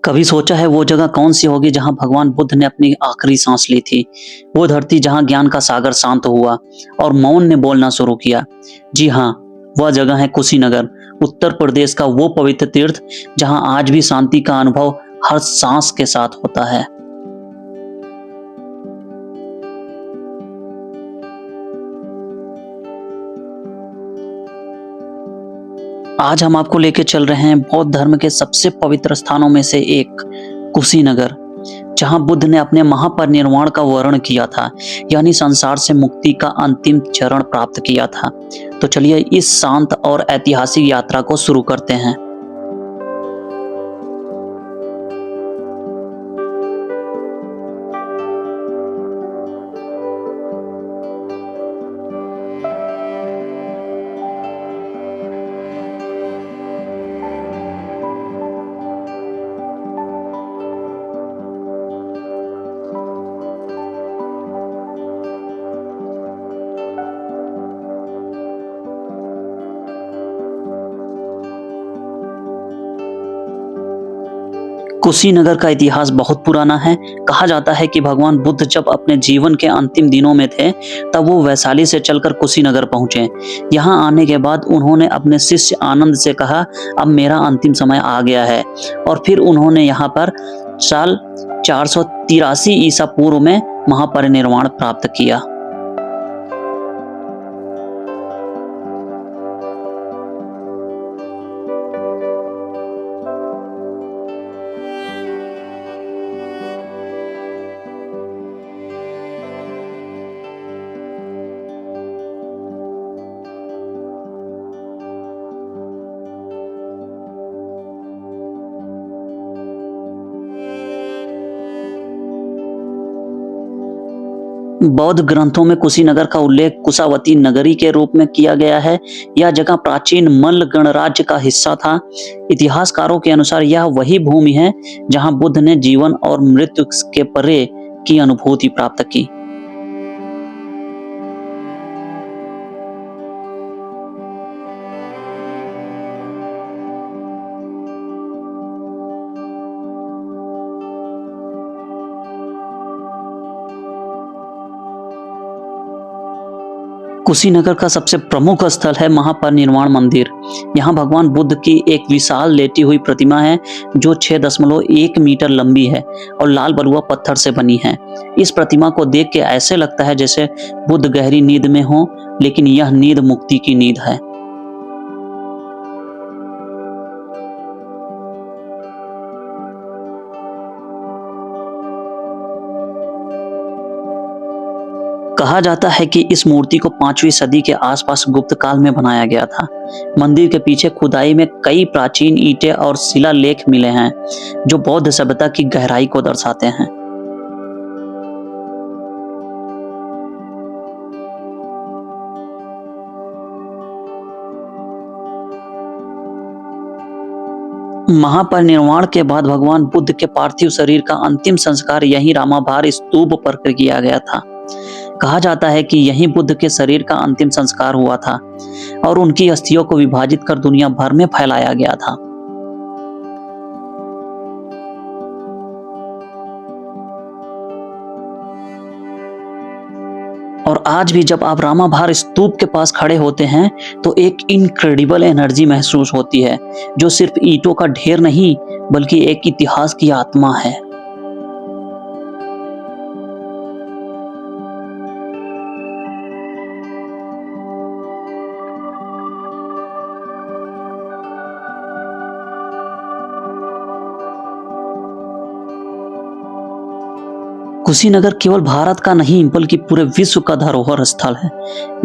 कभी सोचा है वो जगह कौन सी होगी जहां भगवान बुद्ध ने अपनी आखिरी सांस ली थी? वो धरती जहां ज्ञान का सागर शांत हुआ और मौन ने बोलना शुरू किया। जी हाँ, वह जगह है कुशीनगर, उत्तर प्रदेश का वो पवित्र तीर्थ जहां आज भी शांति का अनुभव हर सांस के साथ होता है। आज हम आपको लेके चल रहे हैं बौद्ध धर्म के सबसे पवित्र स्थानों में से एक, कुशीनगर, जहां बुद्ध ने अपने महापरिनिर्वाण का वर्णन किया था, यानी संसार से मुक्ति का अंतिम चरण प्राप्त किया था। तो चलिए इस शांत और ऐतिहासिक यात्रा को शुरू करते हैं। कुशीनगर का इतिहास बहुत पुराना है। कहा जाता है कि भगवान बुद्ध जब अपने जीवन के अंतिम दिनों में थे, तब वो वैशाली से चलकर कुशीनगर पहुंचे। यहाँ आने के बाद उन्होंने अपने शिष्य आनंद से कहा, अब मेरा अंतिम समय आ गया है। और फिर उन्होंने यहाँ पर साल 483 ईसा पूर्व में महापरिनिर्वाण प्राप्त किया। बौद्ध ग्रंथों में कुशीनगर का उल्लेख कुशावती नगरी के रूप में किया गया है। यह जगह प्राचीन मल्ल गणराज्य का हिस्सा था। इतिहासकारों के अनुसार यह वही भूमि है जहां बुद्ध ने जीवन और मृत्यु के परे की अनुभूति प्राप्त की। कुशीनगर का सबसे प्रमुख स्थल है महापरिनिर्वाण मंदिर। यहाँ भगवान बुद्ध की एक विशाल लेटी हुई प्रतिमा है जो 6.1 मीटर लंबी है और लाल बलुआ पत्थर से बनी है। इस प्रतिमा को देख के ऐसे लगता है जैसे बुद्ध गहरी नींद में हो, लेकिन यह नींद मुक्ति की नींद है। कहा जाता है कि इस मूर्ति को 5वीं सदी के आसपास गुप्त काल में बनाया गया था। मंदिर के पीछे खुदाई में कई प्राचीन ईंटें और शिलालेख मिले हैं जो बौद्ध सभ्यता की गहराई को दर्शाते हैं। महापरिनिर्वाण के बाद भगवान बुद्ध के पार्थिव शरीर का अंतिम संस्कार यहीं रामाभार स्तूप पर किया गया था। कहा जाता है कि यहीं बुद्ध के शरीर का अंतिम संस्कार हुआ था और उनकी अस्थियों को विभाजित कर दुनिया भर में फैलाया गया था। और आज भी जब आप रामाभार स्तूप के पास खड़े होते हैं तो एक इनक्रेडिबल एनर्जी महसूस होती है जो सिर्फ ईंटों का ढेर नहीं बल्कि एक इतिहास की आत्मा है। कुशीनगर केवल भारत का नहीं बल्कि पूरे विश्व का धरोहर स्थल है।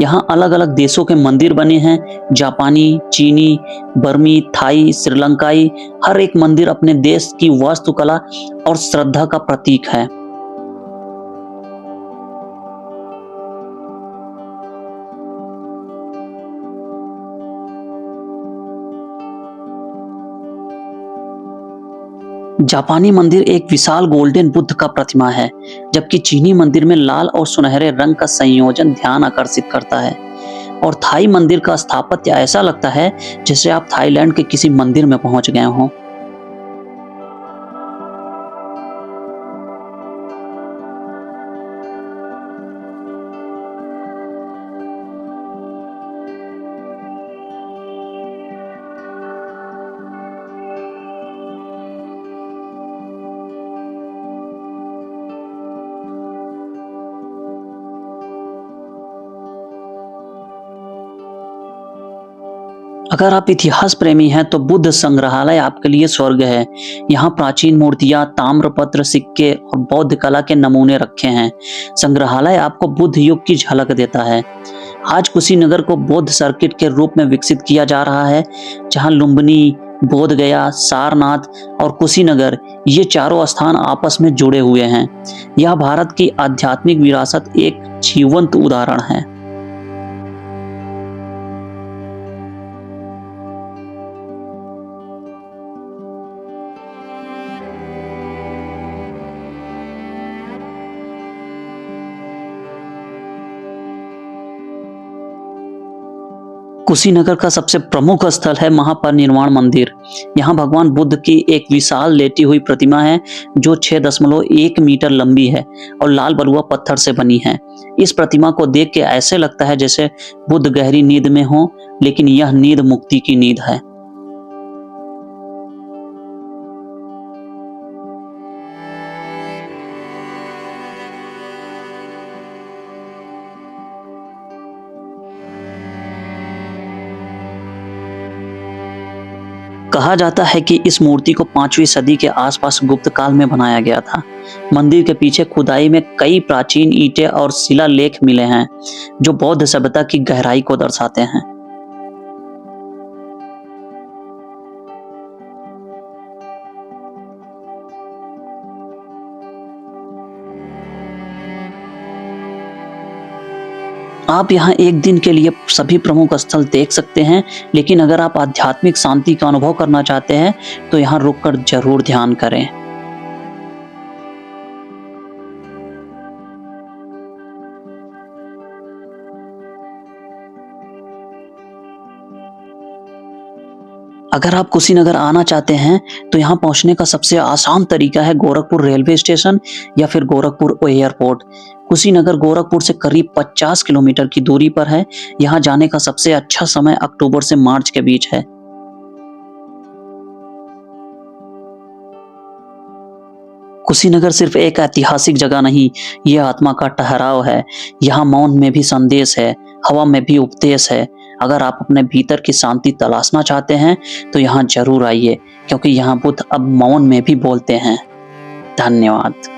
यहाँ अलग अलग देशों के मंदिर बने हैं, जापानी, चीनी, बर्मी, थाई, श्रीलंकाई। हर एक मंदिर अपने देश की वास्तुकला और श्रद्धा का प्रतीक है। जापानी मंदिर एक विशाल गोल्डन बुद्ध का प्रतिमा है, जबकि चीनी मंदिर में लाल और सुनहरे रंग का संयोजन ध्यान आकर्षित करता है। और थाई मंदिर का स्थापत्य ऐसा लगता है जैसे आप थाईलैंड के किसी मंदिर में पहुंच गए हों। अगर आप इतिहास प्रेमी हैं तो बुद्ध संग्रहालय आपके लिए स्वर्ग है। यहाँ प्राचीन मूर्तियां, ताम्रपत्र, सिक्के और बौद्ध कला के नमूने रखे हैं। संग्रहालय आपको बुद्ध युग की झलक देता है। आज कुशीनगर को बौद्ध सर्किट के रूप में विकसित किया जा रहा है, जहाँ लुम्बिनी, बोध गया, सारनाथ और कुशीनगर ये चारों स्थान आपस में जुड़े हुए हैं। यह भारत की आध्यात्मिक विरासत एक जीवंत उदाहरण है। कुशीनगर का सबसे प्रमुख स्थल है महापरिनिर्वाण मंदिर। यहाँ भगवान बुद्ध की एक विशाल लेटी हुई प्रतिमा है जो 6.1 मीटर लंबी है और लाल बलुआ पत्थर से बनी है। इस प्रतिमा को देख के ऐसे लगता है जैसे बुद्ध गहरी नींद में हो, लेकिन यह नींद मुक्ति की नींद है। कहा जाता है कि इस मूर्ति को 5वीं सदी के आसपास गुप्त काल में बनाया गया था। मंदिर के पीछे खुदाई में कई प्राचीन ईंटें और शिलालेख मिले हैं जो बौद्ध सभ्यता की गहराई को दर्शाते हैं। आप यहाँ एक दिन के लिए सभी प्रमुख स्थल देख सकते हैं, लेकिन अगर आप आध्यात्मिक शांति का अनुभव करना चाहते हैं तो यहाँ रुककर जरूर ध्यान करें। अगर आप कुशीनगर आना चाहते हैं तो यहाँ पहुँचने का सबसे आसान तरीका है गोरखपुर रेलवे स्टेशन या फिर गोरखपुर एयरपोर्ट। कुशीनगर गोरखपुर से करीब 50 किलोमीटर की दूरी पर है। यहाँ जाने का सबसे अच्छा समय अक्टूबर से मार्च के बीच है। कुशीनगर सिर्फ एक ऐतिहासिक जगह नहीं, ये आत्मा का ठहराव है। यहाँ मौन में भी संदेश है, हवा में भी उपदेश है। अगर आप अपने भीतर की शांति तलाशना चाहते हैं तो यहाँ जरूर आइए, क्योंकि यहाँ बुद्ध अब मौन में भी बोलते हैं। धन्यवाद।